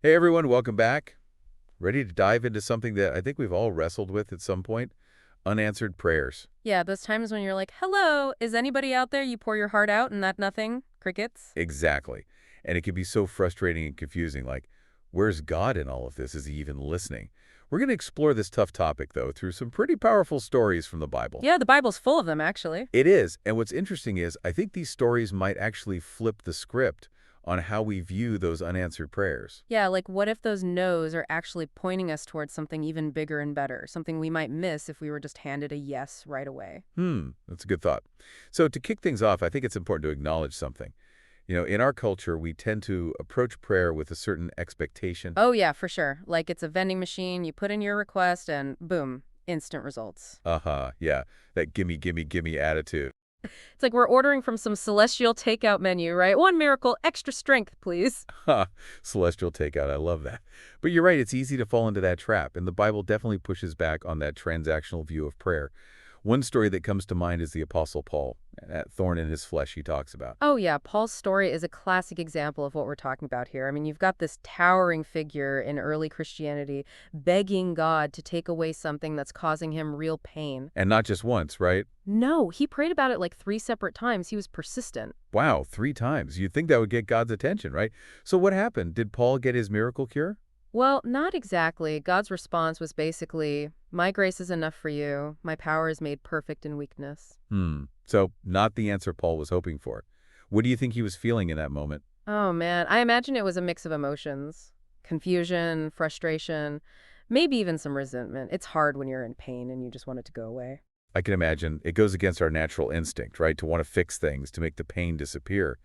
Hey everyone, welcome back. Ready to dive into something that I think we've all wrestled with at some point? Unanswered prayers. Yeah, those times when you're like, hello, is anybody out there? You pour your heart out and that nothing? Crickets? Exactly. And it can be so frustrating and confusing, like, where's God in all of this? Is he even listening? We're going to explore this tough topic, though, through some pretty powerful stories from the Bible. Yeah, the Bible's full of them, actually. It is, and what's interesting is I think these stories might actually flip the script on how we view those unanswered prayers. Yeah, like what if those no's are actually pointing us towards something even bigger and better, something we might miss if we were just handed a yes right away? That's a good thought. So to kick things off, I think it's important to acknowledge something. In our culture, we tend to approach prayer with a certain expectation. Oh, yeah, for sure. Like it's a vending machine, you put in your request and boom, instant results. Yeah, that gimme, gimme, gimme attitude. It's like we're ordering from some celestial takeout menu, right? One miracle, extra strength, please. Ha, celestial takeout, I love that. But you're right, it's easy to fall into that trap, and the Bible definitely pushes back on that transactional view of prayer. One story that comes to mind is the Apostle Paul, that thorn in his flesh he talks about. Oh, yeah. Paul's story is a classic example of what we're talking about here. I mean, you've got this towering figure in early Christianity begging God to take away something that's causing him real pain. And not just once, right? No, he prayed about it like 3 separate times. He was persistent. Wow, 3 times. You'd think that would get God's attention, right? So what happened? Did Paul get his miracle cure? Well, not exactly. God's response was basically, my grace is enough for you. My power is made perfect in weakness. So not the answer Paul was hoping for. What do you think he was feeling in that moment? Oh, man. I imagine it was a mix of emotions. Confusion, frustration, maybe even some resentment. It's hard when you're in pain and you just want it to go away. I can imagine it goes against our natural instinct, right, to want to fix things, to make the pain disappear.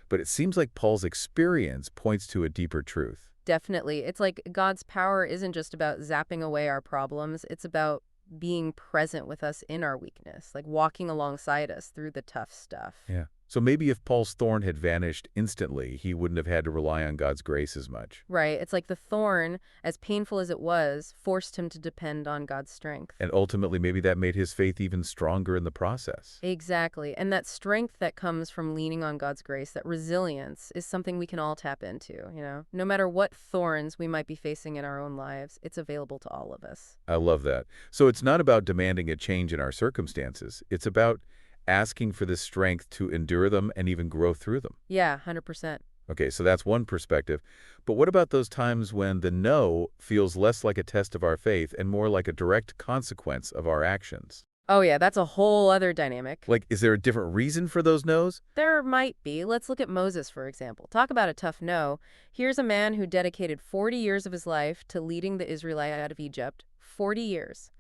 But it seems like Paul's experience points to a deeper truth. Definitely. It's like God's power isn't just about zapping away our problems. It's about being present with us in our weakness, like walking alongside us through the tough stuff. Yeah. So maybe if Paul's thorn had vanished instantly, he wouldn't have had to rely on God's grace as much. Right. It's like the thorn, as painful as it was, forced him to depend on God's strength. And ultimately, maybe that made his faith even stronger in the process. Exactly. And that strength that comes from leaning on God's grace, that resilience, is something we can all tap into. No matter what thorns we might be facing in our own lives, it's available to all of us. I love that. So it's not about demanding a change in our circumstances. It's about asking for the strength to endure them and even grow through them. Yeah, 100%. Okay, so that's one perspective. But what about those times when the no feels less like a test of our faith and more like a direct consequence of our actions? Oh, yeah, that's a whole other dynamic. Like, is there a different reason for those no's? There might be. Let's look at Moses, for example. Talk about a tough no. Here's a man who dedicated 40 years of his life to leading the Israelites out of Egypt. 40 years.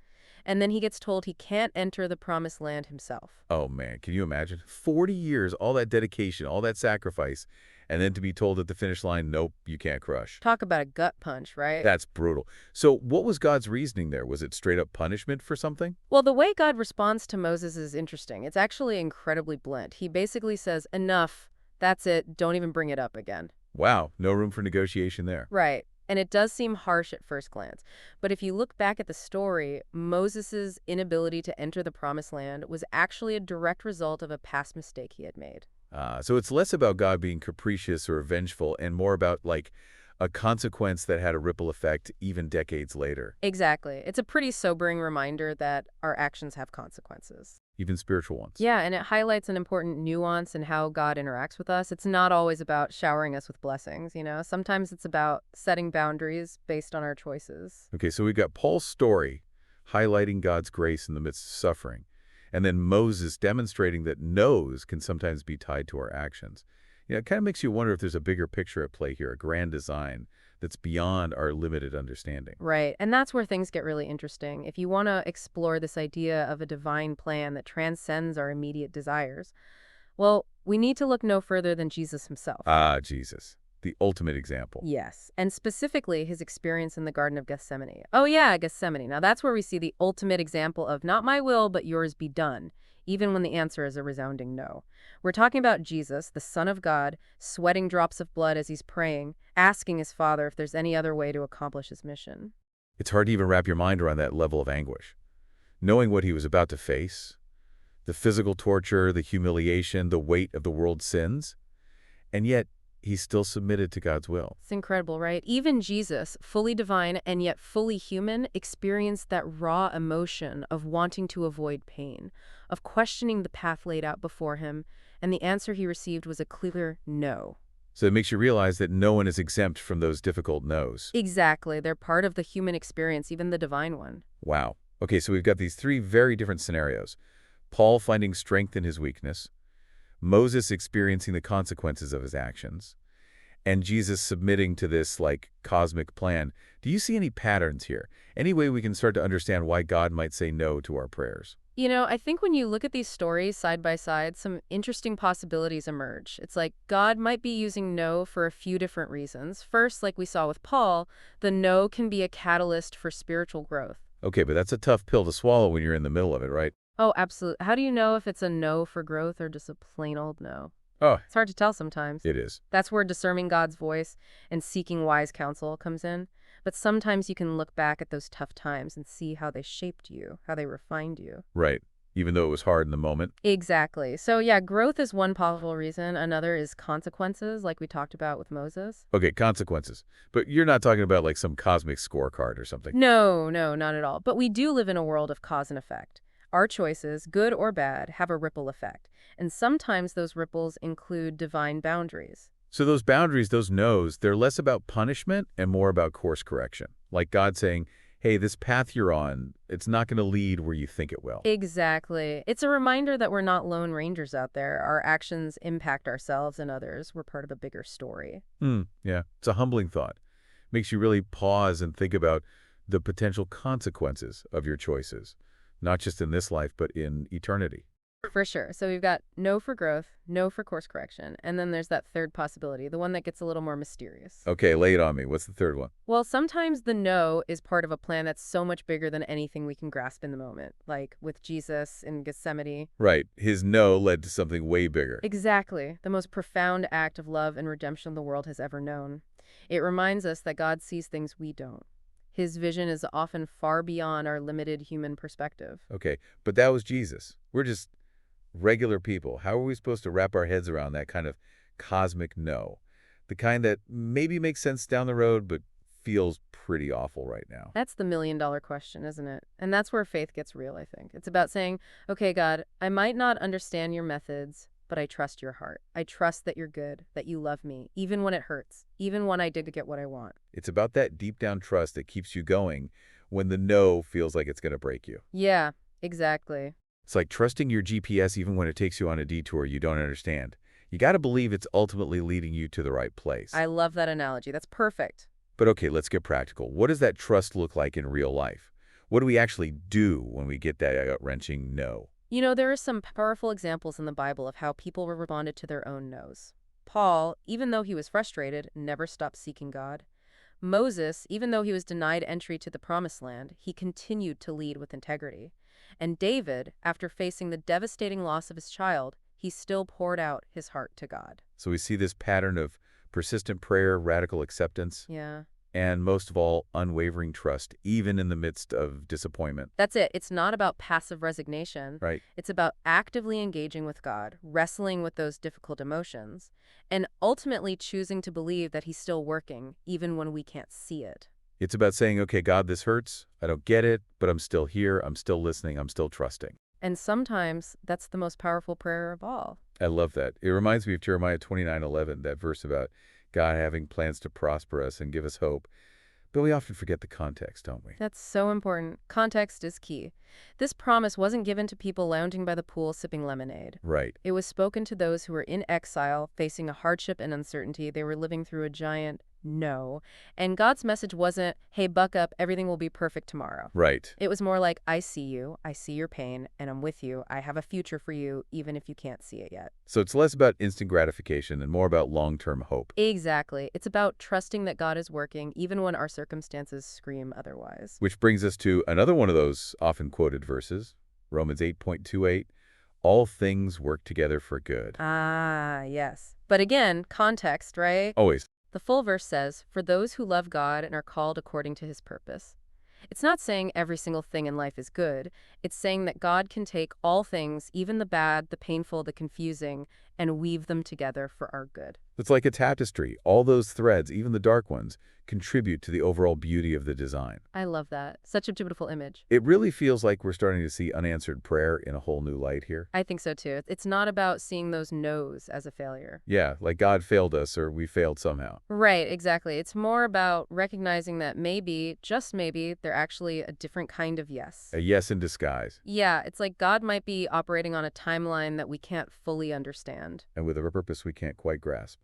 And then he gets told he can't enter the promised land himself. Oh man, can you imagine? 40 years, all that dedication, all that sacrifice, and then to be told at the finish line, nope, you can't crush. Talk about a gut punch, right? That's brutal. So what was God's reasoning there? Was it straight up punishment for something? Well, the way God responds to Moses is interesting. It's actually incredibly blunt. He basically says, enough, that's it, don't even bring it up again. Wow, no room for negotiation there. Right. And it does seem harsh at first glance. But if you look back at the story, Moses' inability to enter the promised land was actually a direct result of a past mistake he had made. So it's less about God being capricious or vengeful and more about, like, a consequence that had a ripple effect even decades later, Exactly. It's a pretty sobering reminder that our actions have consequences. even spiritual ones. Yeah, and it highlights an important nuance in how God interacts with us. It's not always about showering us with blessings. Sometimes it's about setting boundaries based on our choices. Okay, so we've got Paul's story highlighting God's grace in the midst of suffering, and then Moses demonstrating that no's can sometimes be tied to our actions. It kind of makes you wonder if there's a bigger picture at play here, a grand design that's beyond our limited understanding. Right, and that's where things get really interesting. If you want to explore this idea of a divine plan that transcends our immediate desires, well, we need to look no further than Jesus himself. Ah, Jesus, the ultimate example. Yes, and specifically his experience in the Garden of Gethsemane. Oh yeah, Gethsemane. Now that's where we see the ultimate example of not my will, but yours be done, even when the answer is a resounding no. We're talking about Jesus, the Son of God, sweating drops of blood as he's praying, asking his Father if there's any other way to accomplish his mission. It's hard to even wrap your mind around that level of anguish. Knowing what he was about to face, the physical torture, the humiliation, the weight of the world's sins, and yet he still submitted to God's will. It's incredible, right? Even Jesus, fully divine and yet fully human, experienced that raw emotion of wanting to avoid pain, of questioning the path laid out before him, and the answer he received was a clear no. So it makes you realize that no one is exempt from those difficult no's. Exactly. They're part of the human experience, even the divine one. Wow. Okay, so we've got these three very different scenarios. Paul finding strength in his weakness, Moses experiencing the consequences of his actions, and Jesus submitting to this, like, cosmic plan. Do you see any patterns here? Any way we can start to understand why God might say no to our prayers? I think when you look at these stories side by side, some interesting possibilities emerge. It's like God might be using no for a few different reasons. First, like we saw with Paul, the no can be a catalyst for spiritual growth. Okay, but that's a tough pill to swallow when you're in the middle of it, right? Oh, absolutely. How do you know if it's a no for growth or just a plain old no? Oh, It's hard to tell sometimes. it is. That's where discerning God's voice and seeking wise counsel comes in. But sometimes you can look back at those tough times and see how they shaped you, how they refined you. Right. Even though it was hard in the moment. Exactly. So yeah, growth is one possible reason. Another is consequences, like we talked about with Moses. Okay, consequences. But you're not talking about like some cosmic scorecard or something. No, no, not at all. But we do live in a world of cause and effect. Our choices, good or bad, have a ripple effect. And sometimes those ripples include divine boundaries. So those boundaries, those no's, they're less about punishment and more about course correction. Like God saying, hey, this path you're on, it's not going to lead where you think it will. Exactly. It's a reminder that we're not lone rangers out there. Our actions impact ourselves and others. We're part of a bigger story. Yeah, it's a humbling thought. Makes you really pause and think about the potential consequences of your choices, not just in this life, but in eternity. For sure. So we've got no for growth, no for course correction, and then there's that third possibility, the one that gets a little more mysterious. Okay, lay it on me. What's the third one? Well, sometimes the no is part of a plan that's so much bigger than anything we can grasp in the moment, like with Jesus in Gethsemane. Right, his no led to something way bigger. Exactly. The most profound act of love and redemption the world has ever known. It reminds us that God sees things we don't. His vision is often far beyond our limited human perspective. Okay, but that was Jesus. We're just regular people. How are we supposed to wrap our heads around that kind of cosmic no? The kind that maybe makes sense down the road, but feels pretty awful right now. That's the million-dollar question, isn't it? And that's where faith gets real, I think. It's about saying, okay, God, I might not understand your methods, but I trust your heart. I trust that you're good, that you love me, even when it hurts, even when I did get what I want. It's about that deep down trust that keeps you going when the no feels like it's going to break you. Yeah, exactly. It's like trusting your GPS even when it takes you on a detour you don't understand. You got to believe it's ultimately leading you to the right place. I love that analogy. That's perfect. But okay, let's get practical. What does that trust look like in real life? What do we actually do when we get that gut-wrenching no? There are some powerful examples in the Bible of how people responded to their own no's. Paul, even though he was frustrated, never stopped seeking God. Moses, even though he was denied entry to the Promised Land, he continued to lead with integrity. And David, after facing the devastating loss of his child, he still poured out his heart to God. So we see this pattern of persistent prayer, radical acceptance, Yeah. and most of all, unwavering trust, even in the midst of disappointment. That's it. It's not about passive resignation. Right. It's about actively engaging with God, wrestling with those difficult emotions, and ultimately choosing to believe that he's still working, even when we can't see it. It's about saying, okay, God, this hurts. I don't get it, but I'm still here. I'm still listening. I'm still trusting. And sometimes that's the most powerful prayer of all. I love that. It reminds me of Jeremiah 29:11, that verse about God having plans to prosper us and give us hope. But we often forget the context, don't we? That's so important. Context is key. This promise wasn't given to people lounging by the pool sipping lemonade. Right. It was spoken to those who were in exile, facing a hardship and uncertainty. They were living through a giant no. And God's message wasn't, hey, buck up, everything will be perfect tomorrow. Right. It was more like, I see you, I see your pain, and I'm with you. I have a future for you, even if you can't see it yet. So it's less about instant gratification and more about long-term hope. Exactly. It's about trusting that God is working, even when our circumstances scream otherwise. Which brings us to another one of those often quoted verses, Romans 8:28. All things work together for good. Ah, yes. But again, context, right? Always. The full verse says, for those who love God and are called according to his purpose. It's not saying every single thing in life is good. It's saying that God can take all things, even the bad, the painful, the confusing, and weave them together for our good. It's like a tapestry. All those threads, even the dark ones, contribute to the overall beauty of the design. I love that. Such a beautiful image. It really feels like we're starting to see unanswered prayer in a whole new light here. I think so too. It's not about seeing those no's as a failure. Yeah, like God failed us or we failed somehow. Right, exactly. It's more about recognizing that maybe, just maybe, they're actually a different kind of yes. A yes in disguise, Yeah, it's like God might be operating on a timeline that we can't fully understand. and with a purpose we can't quite grasp,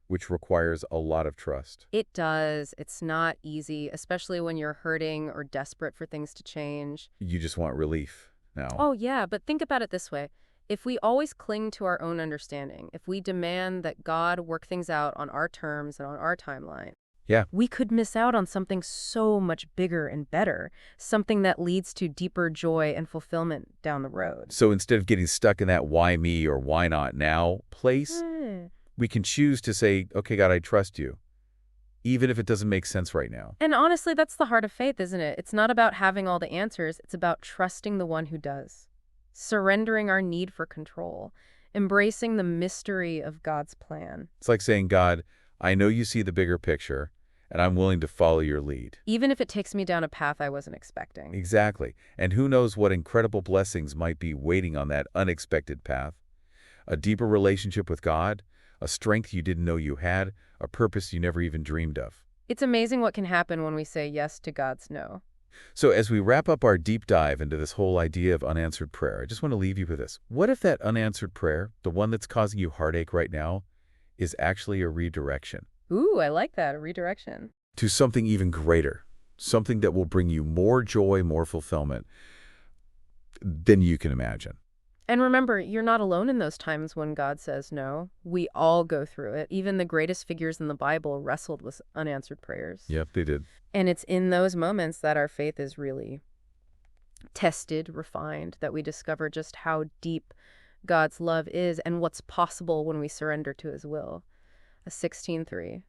which requires a lot of trust. It does. It's not easy, especially when you're hurting or desperate for things to change. You just want relief now. Oh, yeah, but think about it this way. If we always cling to our own understanding, if we demand that God work things out on our terms and on our timeline, Yeah. we could miss out on something so much bigger and better, something that leads to deeper joy and fulfillment down the road. So instead of getting stuck in that why me or why not now place, Hmm. we can choose to say, okay, God, I trust you, even if it doesn't make sense right now. And honestly, that's the heart of faith, isn't it? It's not about having all the answers. It's about trusting the one who does, surrendering our need for control, embracing the mystery of God's plan. It's like saying, God, I know you see the bigger picture, and I'm willing to follow your lead. Even if it takes me down a path I wasn't expecting. Exactly. And who knows what incredible blessings might be waiting on that unexpected path. A deeper relationship with God, a strength you didn't know you had, a purpose you never even dreamed of. It's amazing what can happen when we say yes to God's no. So as we wrap up our deep dive into this whole idea of unanswered prayer, I just want to leave you with this. What if that unanswered prayer, the one that's causing you heartache right now, is actually a redirection Ooh, I like that, a redirection. to something even greater, something that will bring you more joy, more fulfillment than you can imagine? And remember, you're not alone in those times when God says no. We all go through it. Even the greatest figures in the Bible wrestled with unanswered prayers. Yep, they did. And it's in those moments that our faith is really tested, refined, that we discover just how deep God's love is and what's possible when we surrender to his will. A 16:3.